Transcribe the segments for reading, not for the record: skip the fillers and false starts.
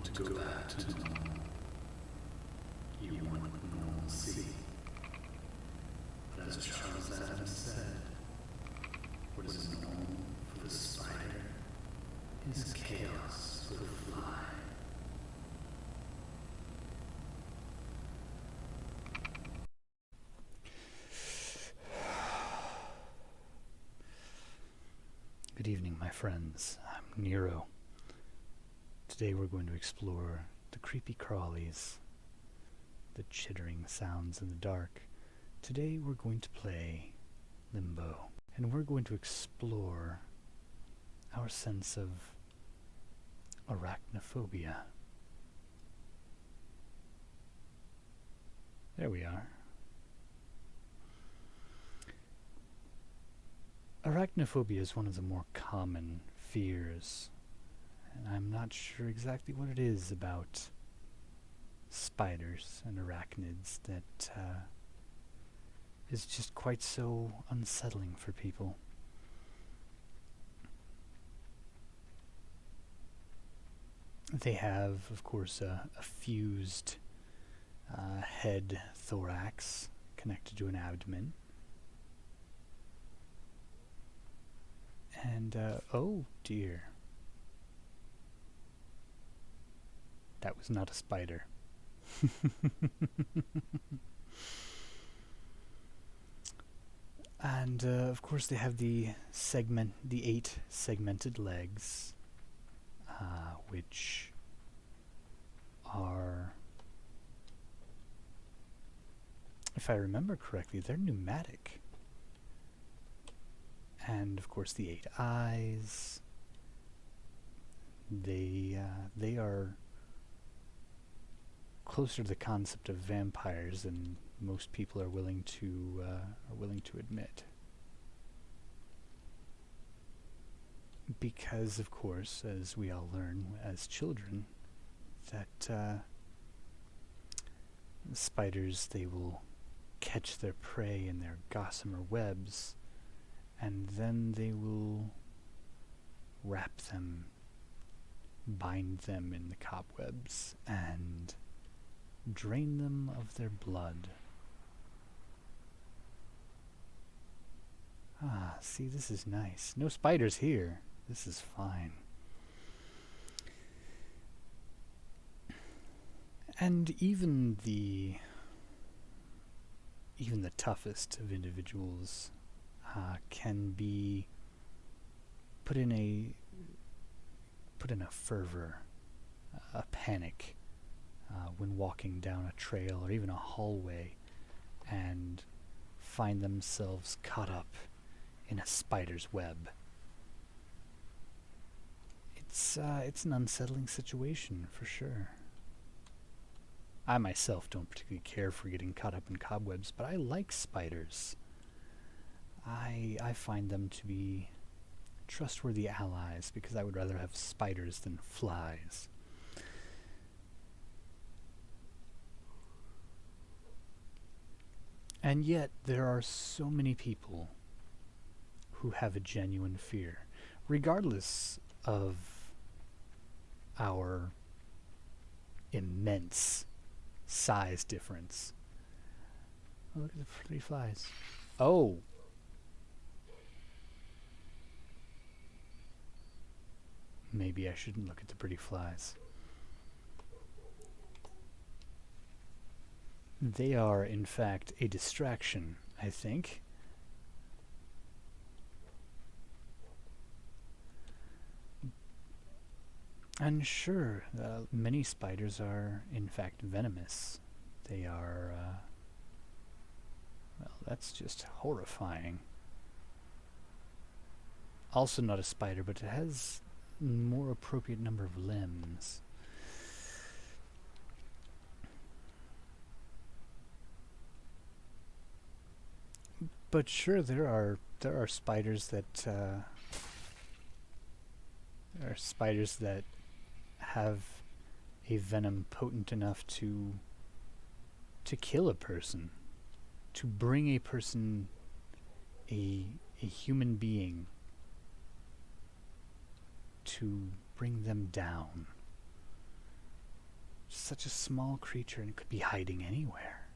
want to go back to normal. You want normalcy. But as Charles Adams said, what is normal for the spider is chaos for the fly. Good evening, my friends. I'm Nero. Today we're going to explore the creepy crawlies, the chittering sounds in the dark. Today we're going to play Limbo, and we're going to explore our sense of arachnophobia. There we are. Arachnophobia is one of the more common fears, and I'm not sure exactly what it is about spiders and arachnids that is just quite so unsettling for people. They have, of course, a fused head thorax connected to an abdomen. And, oh dear. That was not a spider. And, of course, they have the 8 segmented legs, which are, if I remember correctly, they're pneumatic. And of course the 8 eyes. They are closer to the concept of vampires than most people are willing to admit. Because of course, as we all learn as children, that spiders, they will catch their prey in their gossamer webs, and then they will wrap them, bind them in the cobwebs, and drain them of their blood. Ah, see, this is nice. No spiders here. This is fine. And even the toughest of individuals can be put in a fervor, a panic, when walking down a trail or even a hallway, and find themselves caught up in a spider's web. It's an unsettling situation for sure. I myself don't particularly care for getting caught up in cobwebs, but I like spiders. I find them to be trustworthy allies because I would rather have spiders than flies. And yet there are so many people who have a genuine fear, regardless of our immense size difference. Oh, look at the pretty flies. Oh! Maybe I shouldn't look at the pretty flies. They are, in fact, a distraction, I think. And sure, many spiders are, in fact, venomous. They are, well, that's just horrifying. Also not a spider, but it has more appropriate number of limbs. But sure, there are spiders that have a venom potent enough to kill a person, to bring a person, a human being, to bring them down. such a small creature, and it could be hiding anywhere.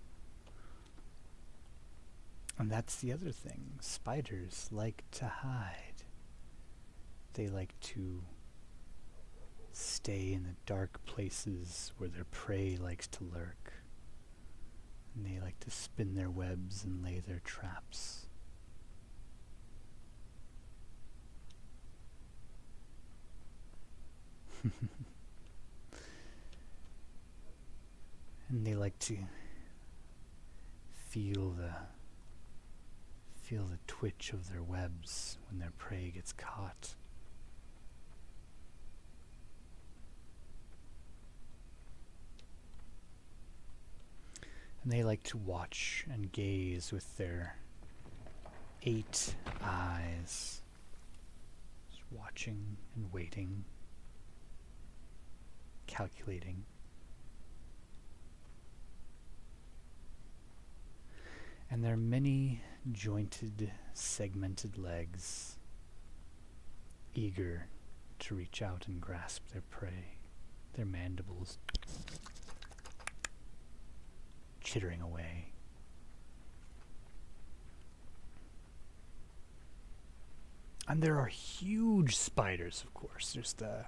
And that's the other thing. Spiders like to hide. They like to stay in the dark places where their prey likes to lurk. And they like to spin their webs and lay their traps. And they like to feel the twitch of their webs when their prey gets caught. And they like to watch and gaze with their 8 eyes, just watching and waiting, calculating. And their many jointed, segmented legs, eager to reach out and grasp their prey, their mandibles chittering away. And there are huge spiders, of course. There's the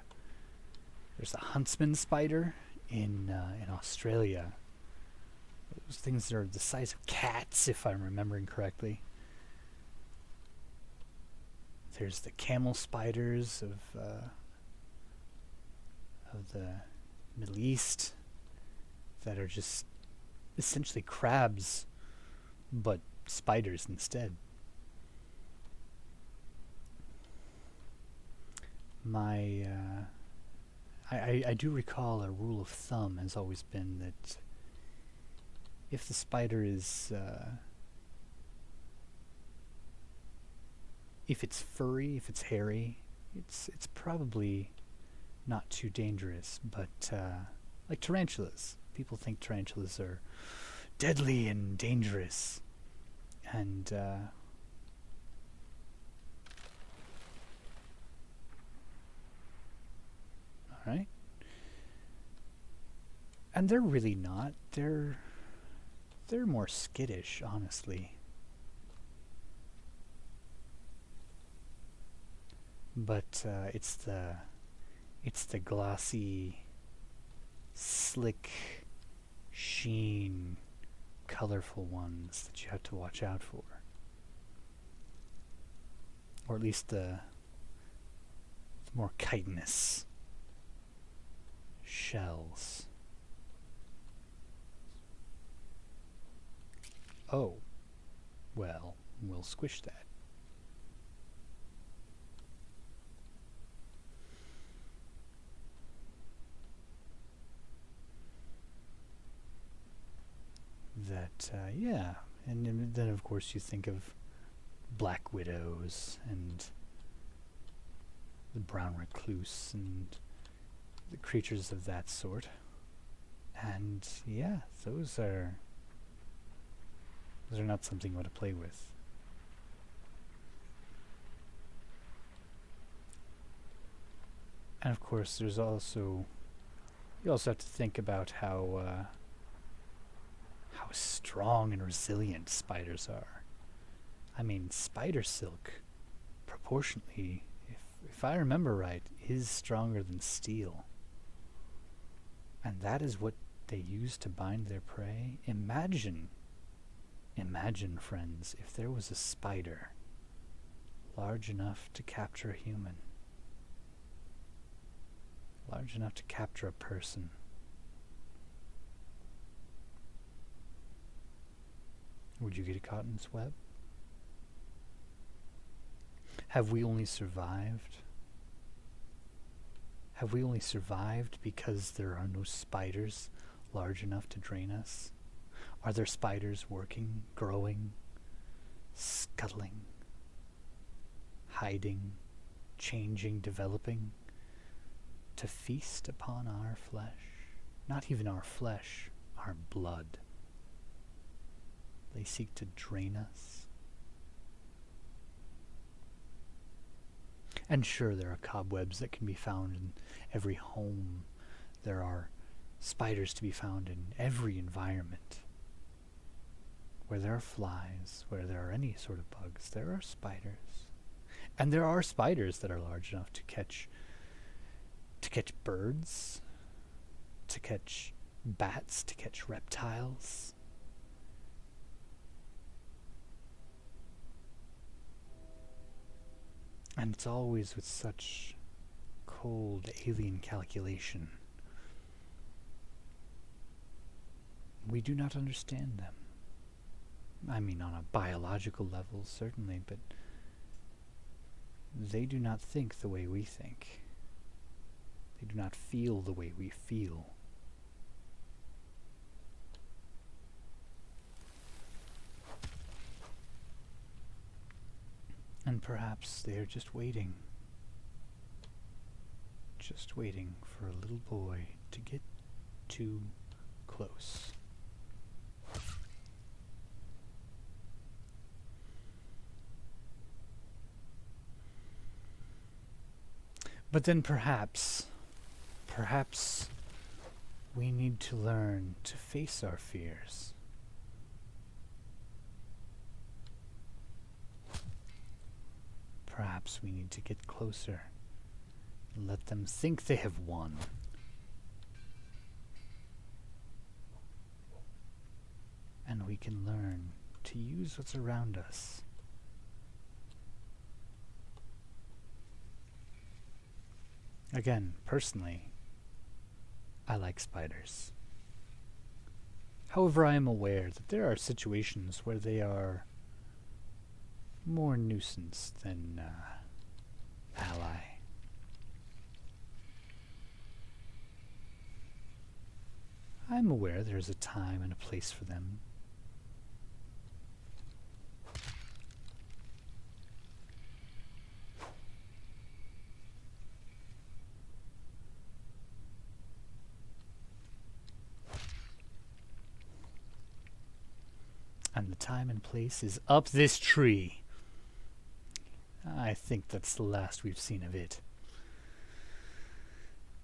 huntsman spider in Australia. Those things that are the size of cats, if I'm remembering correctly. There's the camel spiders of the Middle East that are just essentially crabs, but spiders instead. I do recall a rule of thumb has always been that if the spider is if it's furry, if it's hairy, it's probably not too dangerous. But like tarantulas, people think tarantulas are deadly and dangerous, and all right, and they're really not. They're more skittish, honestly. But it's the glossy, slick, sheen, colorful ones that you have to watch out for. Or at least the more chitinous shells. Oh, well, we'll squish that. Yeah, and then of course you think of black widows and the brown recluse and the creatures of that sort. And yeah, those are not something you want to play with. And of course you also have to think about how strong and resilient spiders are. I mean, spider silk, proportionately, if I remember right, is stronger than steel. And that is what they use to bind their prey. Imagine, friends, if there was a spider large enough to capture a human, large enough to capture a person. Would you get caught in its web? Have we only survived? Have we only survived because there are no spiders large enough to drain us? Are there spiders working, growing, scuttling, hiding, changing, developing to feast upon our flesh? Not even our flesh, our blood. They seek to drain us. And sure, there are cobwebs that can be found in every home. There are spiders to be found in every environment. Where there are flies, where there are any sort of bugs, there are spiders. And there are spiders that are large enough to catch birds, to catch bats, to catch reptiles. And it's always with such cold alien calculation. We do not understand them. I mean, on a biological level, certainly, but they do not think the way we think. They do not feel the way we feel. And perhaps they are just waiting for a little boy to get too close. But then perhaps we need to learn to face our fears. Perhaps we need to get closer and let them think they have won. And we can learn to use what's around us. Again, personally, I like spiders. However, I am aware that there are situations where they are more nuisance than ally. I'm aware there's a time and a place for them. And the time and place is up this tree. I think that's the last we've seen of it.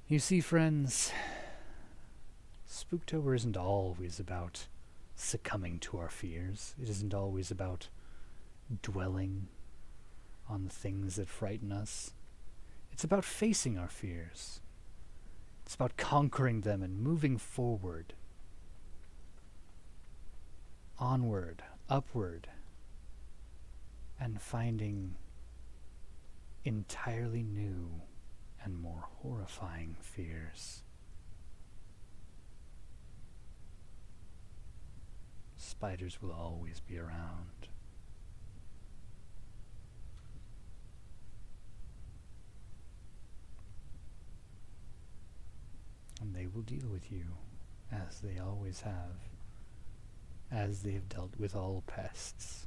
You see, friends, Spooktober isn't always about succumbing to our fears. It isn't always about dwelling on the things that frighten us. It's about facing our fears. It's about conquering them and moving forward. Onward, upward, and finding entirely new and more horrifying fears. Spiders will always be around. And they will deal with you as they always have, as they have dealt with all pests.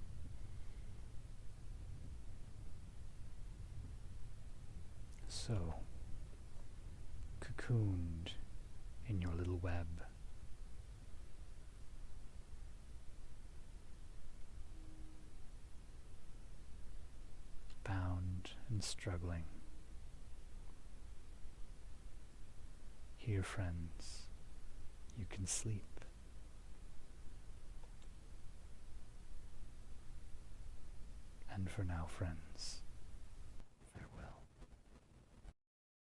So, cocooned in your little web, bound and struggling. Here, friends, you can sleep. And for now, friends,